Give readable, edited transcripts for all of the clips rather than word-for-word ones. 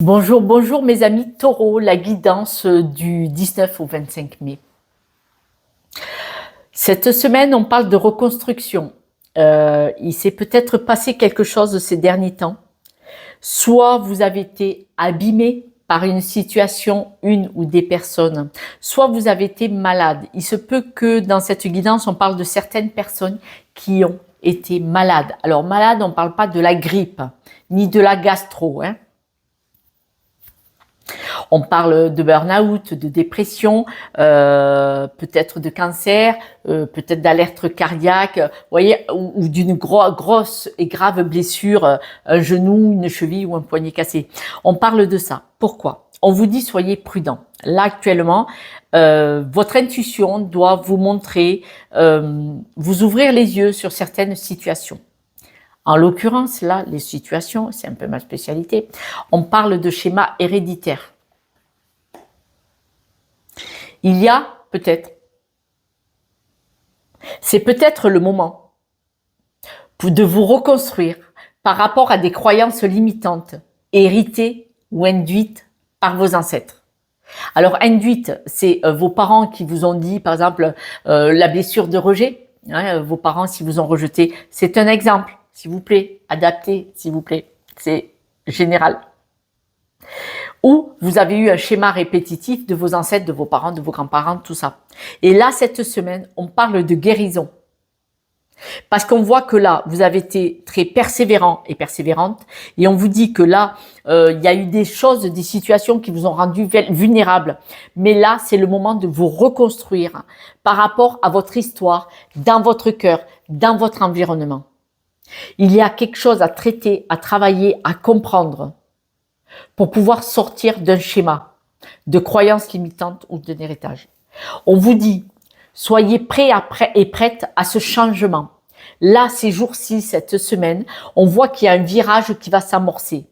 Bonjour, bonjour mes amis taureaux, la guidance du 19 au 25 mai. Cette semaine, on parle de reconstruction. Il s'est peut-être passé quelque chose ces derniers temps. Soit vous avez été abîmé par une situation, une ou des personnes, soit vous avez été malade. Il se peut que dans cette guidance, on parle de certaines personnes qui ont été malades. Alors malade, on ne parle pas de la grippe, ni de la gastro, hein. On parle de burn-out, de dépression, peut-être de cancer, peut-être d'alerte cardiaque, vous voyez, ou d'une grosse et grave blessure, un genou, une cheville ou un poignet cassé. On parle de ça. Pourquoi? On vous dit soyez prudent. Là actuellement, votre intuition doit vous montrer, vous ouvrir les yeux sur certaines situations. En l'occurrence, là, les situations, c'est un peu ma spécialité, on parle de schéma héréditaire. Il y a peut-être, c'est peut-être le moment de vous reconstruire par rapport à des croyances limitantes, héritées ou induites par vos ancêtres. Alors induites, c'est vos parents qui vous ont dit, par exemple, la blessure de rejet, hein, vos parents s'ils vous ont rejeté, c'est un exemple, s'il vous plaît, adaptez, s'il vous plaît, c'est général. Ou vous avez eu un schéma répétitif de vos ancêtres, de vos parents, de vos grands-parents, tout ça. Et là, cette semaine, on parle de guérison. Parce qu'on voit que là, vous avez été très persévérant et persévérante, et on vous dit que là, il y a eu des choses, des situations qui vous ont rendu vulnérables. Mais là, c'est le moment de vous reconstruire par rapport à votre histoire, dans votre cœur, dans votre environnement. Il y a quelque chose à traiter, à travailler, à comprendre pour pouvoir sortir d'un schéma de croyances limitantes ou d'un héritage. On vous dit, soyez prêts et prêtes à ce changement. Là, ces jours-ci, cette semaine, on voit qu'il y a un virage qui va s'amorcer.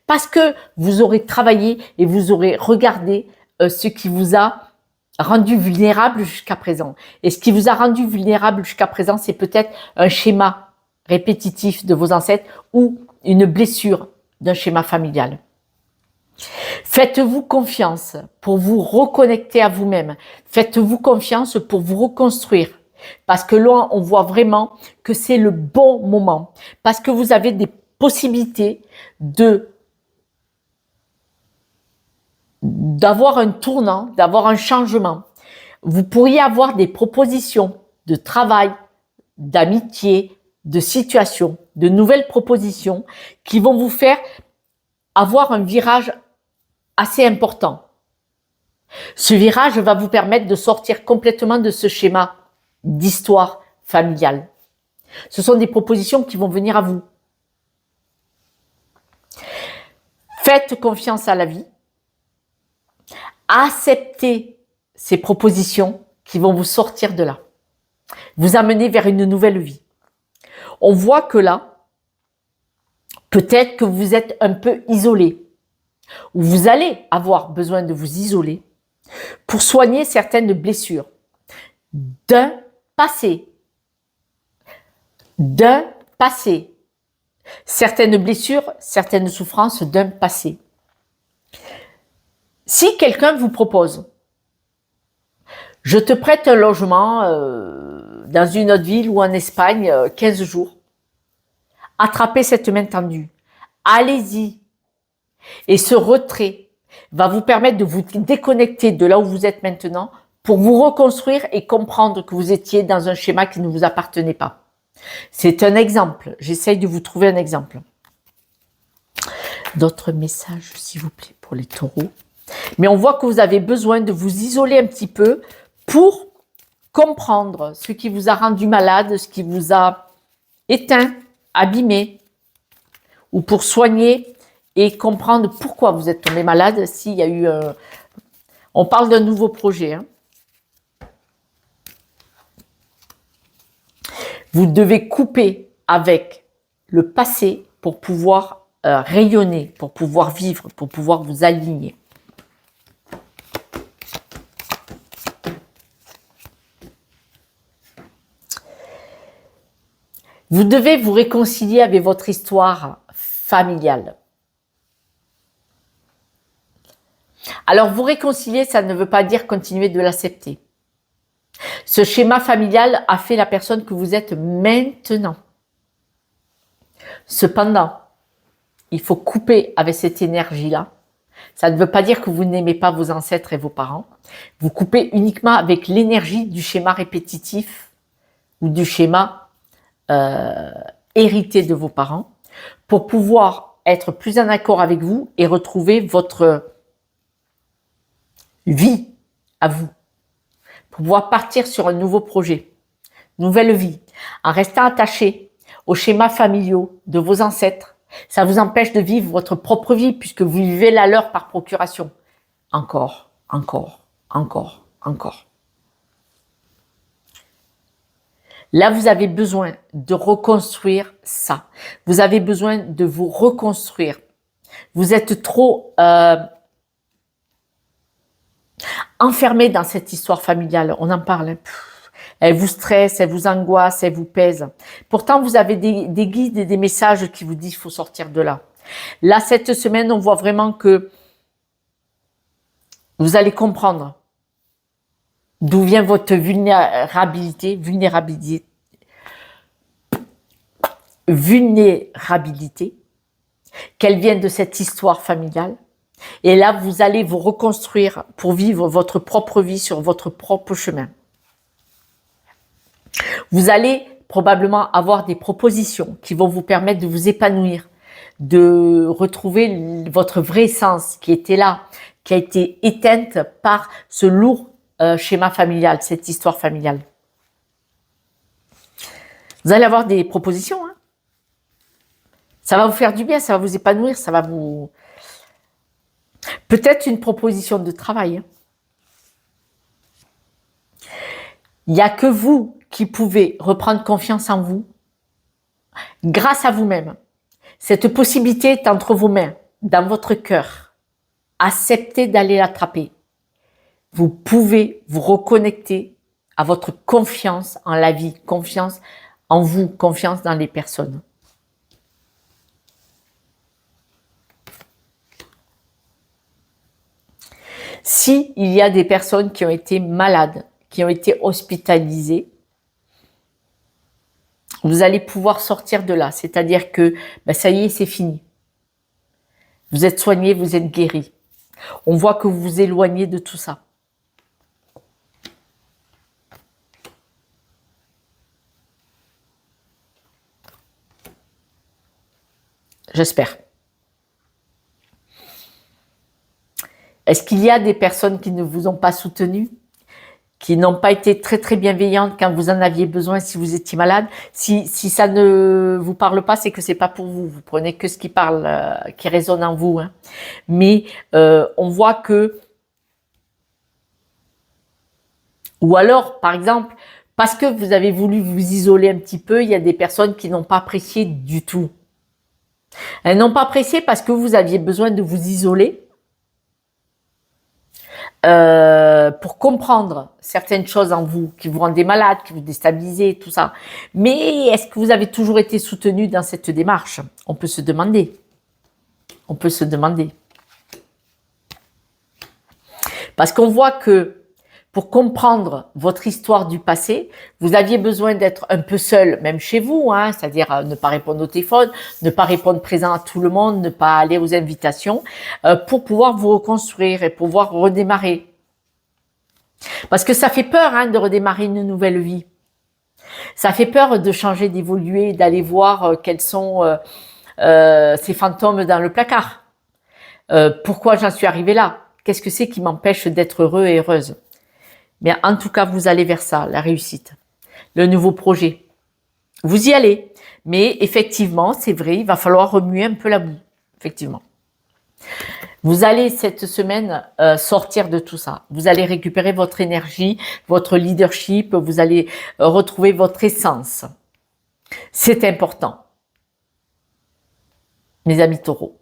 Parce que vous aurez travaillé et vous aurez regardé ce qui vous a rendu vulnérable jusqu'à présent. Et ce qui vous a rendu vulnérable jusqu'à présent, c'est peut-être un schéma répétitif de vos ancêtres ou une blessure d'un schéma familial. Faites-vous confiance pour vous reconnecter à vous-même. Faites-vous confiance pour vous reconstruire. Parce que là, on voit vraiment que c'est le bon moment. Parce que vous avez des possibilités d'avoir un tournant, d'avoir un changement. Vous pourriez avoir des propositions de travail, d'amitié, de situation, de nouvelles propositions qui vont vous faire avoir un virage assez important. Ce virage va vous permettre de sortir complètement de ce schéma d'histoire familiale. Ce sont des propositions qui vont venir à vous. Faites confiance à la vie. Acceptez ces propositions qui vont vous sortir de là. Vous amener vers une nouvelle vie. On voit que là, peut-être que vous êtes un peu isolé. Ou vous allez avoir besoin de vous isoler pour soigner certaines blessures d'un passé. Certaines blessures, certaines souffrances d'un passé. Si quelqu'un vous propose, je te prête un logement dans une autre ville ou en Espagne, 15 jours, attrapez cette main tendue, allez-y. Et ce retrait va vous permettre de vous déconnecter de là où vous êtes maintenant pour vous reconstruire et comprendre que vous étiez dans un schéma qui ne vous appartenait pas. C'est un exemple. J'essaye de vous trouver un exemple. D'autres messages, s'il vous plaît, pour les taureaux. Mais on voit que vous avez besoin de vous isoler un petit peu pour comprendre ce qui vous a rendu malade, ce qui vous a éteint, abîmé, ou pour soigner et comprendre pourquoi vous êtes tombé malade. S'il y a eu, on parle d'un nouveau projet. Hein. Vous devez couper avec le passé pour pouvoir rayonner, pour pouvoir vivre, pour pouvoir vous aligner. Vous devez vous réconcilier avec votre histoire familiale. Alors, vous réconcilier, ça ne veut pas dire continuer de l'accepter. Ce schéma familial a fait la personne que vous êtes maintenant. Cependant, il faut couper avec cette énergie-là. Ça ne veut pas dire que vous n'aimez pas vos ancêtres et vos parents. Vous coupez uniquement avec l'énergie du schéma répétitif ou du schéma hérité de vos parents pour pouvoir être plus en accord avec vous et retrouver votre vie à vous. Pour pouvoir partir sur un nouveau projet, nouvelle vie, en restant attaché aux schémas familiaux de vos ancêtres. Ça vous empêche de vivre votre propre vie puisque vous vivez la leur par procuration. Encore, encore, encore, encore. Là, vous avez besoin de reconstruire ça. Vous avez besoin de vous reconstruire. Vous êtes trop enfermé dans cette histoire familiale. On en parle. Elle vous stresse, elle vous angoisse, elle vous pèse. Pourtant, vous avez des guides et des messages qui vous disent qu'il faut sortir de là. Là, cette semaine, on voit vraiment que vous allez comprendre d'où vient votre vulnérabilité, qu'elle vient de cette histoire familiale. Et là, vous allez vous reconstruire pour vivre votre propre vie sur votre propre chemin. Vous allez probablement avoir des propositions qui vont vous permettre de vous épanouir, de retrouver votre vraie essence qui était là, qui a été éteinte par ce lourd schéma familial, cette histoire familiale. Vous allez avoir des propositions. Hein. Ça va vous faire du bien, ça va vous épanouir, ça va vous... Peut-être une proposition de travail. Hein. Il n'y a que vous qui pouvez reprendre confiance en vous grâce à vous-même. Cette possibilité est entre vos mains, dans votre cœur. Acceptez d'aller l'attraper. Vous pouvez vous reconnecter à votre confiance en la vie, confiance en vous, confiance dans les personnes. Si il y a des personnes qui ont été malades, qui ont été hospitalisées, vous allez pouvoir sortir de là. C'est-à-dire que ça y est, c'est fini. Vous êtes soigné, vous êtes guéri. On voit que vous vous éloignez de tout ça. J'espère. Est-ce qu'il y a des personnes qui ne vous ont pas soutenu, qui n'ont pas été très très bienveillantes quand vous en aviez besoin si vous étiez malade? Si ça ne vous parle pas, c'est que c'est pas pour vous. Vous prenez que ce qui parle, qui résonne en vous. Hein. Mais on voit que, ou alors, par exemple, parce que vous avez voulu vous isoler un petit peu, il y a des personnes qui n'ont pas apprécié du tout. Elles n'ont pas apprécié parce que vous aviez besoin de vous isoler. Pour comprendre certaines choses en vous qui vous rendaient malade, qui vous déstabilisaient, tout ça. Mais est-ce que vous avez toujours été soutenu dans cette démarche? On peut se demander. On peut se demander. Parce qu'on voit que pour comprendre votre histoire du passé, vous aviez besoin d'être un peu seul, même chez vous, hein, c'est-à-dire ne pas répondre au téléphone, ne pas répondre présent à tout le monde, ne pas aller aux invitations, pour pouvoir vous reconstruire et pouvoir redémarrer. Parce que ça fait peur hein, de redémarrer une nouvelle vie. Ça fait peur de changer, d'évoluer, d'aller voir quels sont ces fantômes dans le placard. Pourquoi j'en suis arrivée là? Qu'est-ce que c'est qui m'empêche d'être heureux et heureuse? Mais en tout cas, vous allez vers ça, la réussite, le nouveau projet. Vous y allez. Mais effectivement, c'est vrai, il va falloir remuer un peu la boue. Effectivement. Vous allez cette semaine sortir de tout ça. Vous allez récupérer votre énergie, votre leadership, vous allez retrouver votre essence. C'est important. Mes amis taureaux,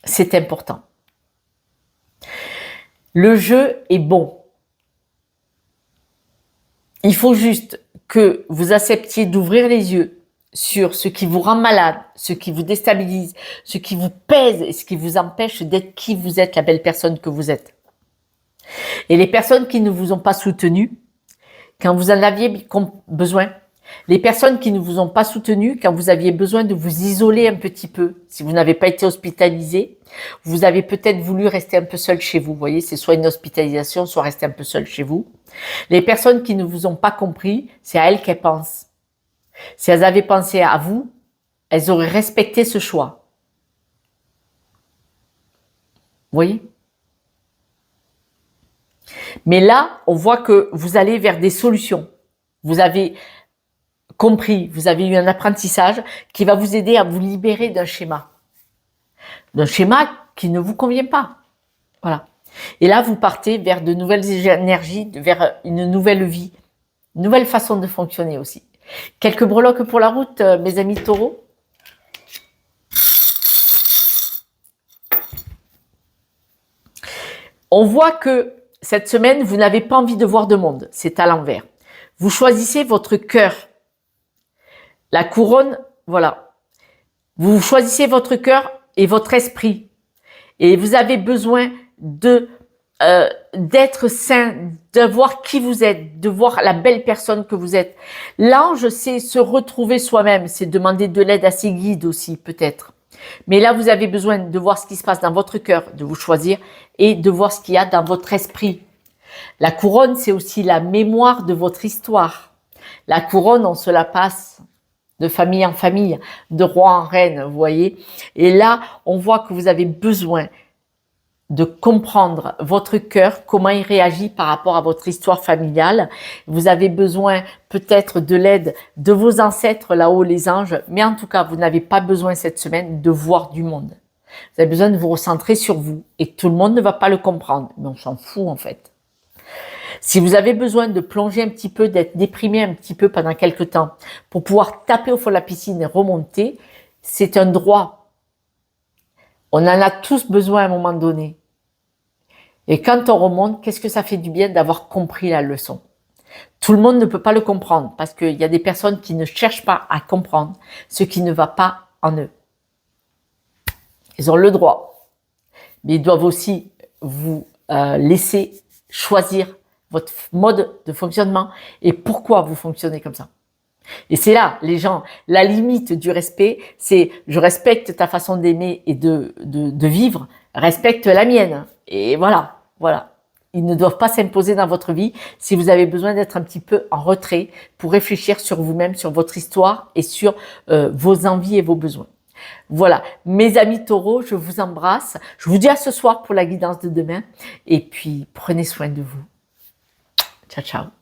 c'est important. Le jeu est bon. Il faut juste que vous acceptiez d'ouvrir les yeux sur ce qui vous rend malade, ce qui vous déstabilise, ce qui vous pèse et ce qui vous empêche d'être qui vous êtes, la belle personne que vous êtes. Et les personnes qui ne vous ont pas soutenu quand vous en aviez besoin, les personnes qui ne vous ont pas soutenu quand vous aviez besoin de vous isoler un petit peu, si vous n'avez pas été hospitalisé, vous avez peut-être voulu rester un peu seul chez vous. Vous voyez, c'est soit une hospitalisation, soit rester un peu seul chez vous. Les personnes qui ne vous ont pas compris, c'est à elles qu'elles pensent. Si elles avaient pensé à vous, elles auraient respecté ce choix. Vous voyez? Mais là, on voit que vous allez vers des solutions. Vous avez compris, vous avez eu un apprentissage qui va vous aider à vous libérer d'un schéma. D'un schéma qui ne vous convient pas. Voilà. Et là, vous partez vers de nouvelles énergies, vers une nouvelle vie, une nouvelle façon de fonctionner aussi. Quelques breloques pour la route, mes amis taureaux. On voit que cette semaine, vous n'avez pas envie de voir de monde. C'est à l'envers. Vous choisissez votre cœur. La couronne, voilà. Vous choisissez votre cœur et votre esprit. Et vous avez besoin d'être sain, de voir qui vous êtes, de voir la belle personne que vous êtes. L'ange, c'est se retrouver soi-même, c'est demander de l'aide à ses guides aussi, peut-être. Mais là, vous avez besoin de voir ce qui se passe dans votre cœur, de vous choisir et de voir ce qu'il y a dans votre esprit. La couronne, c'est aussi la mémoire de votre histoire. La couronne, on se la passe de famille en famille, de roi en reine, vous voyez. Et là, on voit que vous avez besoin de comprendre votre cœur, comment il réagit par rapport à votre histoire familiale. Vous avez besoin peut-être de l'aide de vos ancêtres là-haut, les anges, mais en tout cas, vous n'avez pas besoin cette semaine de voir du monde. Vous avez besoin de vous recentrer sur vous et tout le monde ne va pas le comprendre, mais on s'en fout en fait. Si vous avez besoin de plonger un petit peu, d'être déprimé un petit peu pendant quelques temps pour pouvoir taper au fond de la piscine et remonter, c'est un droit. On en a tous besoin à un moment donné. Et quand on remonte, qu'est-ce que ça fait du bien d'avoir compris la leçon? Tout le monde ne peut pas le comprendre parce qu'il y a des personnes qui ne cherchent pas à comprendre ce qui ne va pas en eux. Ils ont le droit, mais ils doivent aussi vous laisser choisir votre mode de fonctionnement et pourquoi vous fonctionnez comme ça. Et c'est là, les gens, la limite du respect, c'est je respecte ta façon d'aimer et de vivre, respecte la mienne. Et voilà. Ils ne doivent pas s'imposer dans votre vie si vous avez besoin d'être un petit peu en retrait pour réfléchir sur vous-même, sur votre histoire et sur vos envies et vos besoins. Voilà, mes amis taureaux, je vous embrasse. Je vous dis à ce soir pour la guidance de demain. Et puis, prenez soin de vous. Ciao, ciao.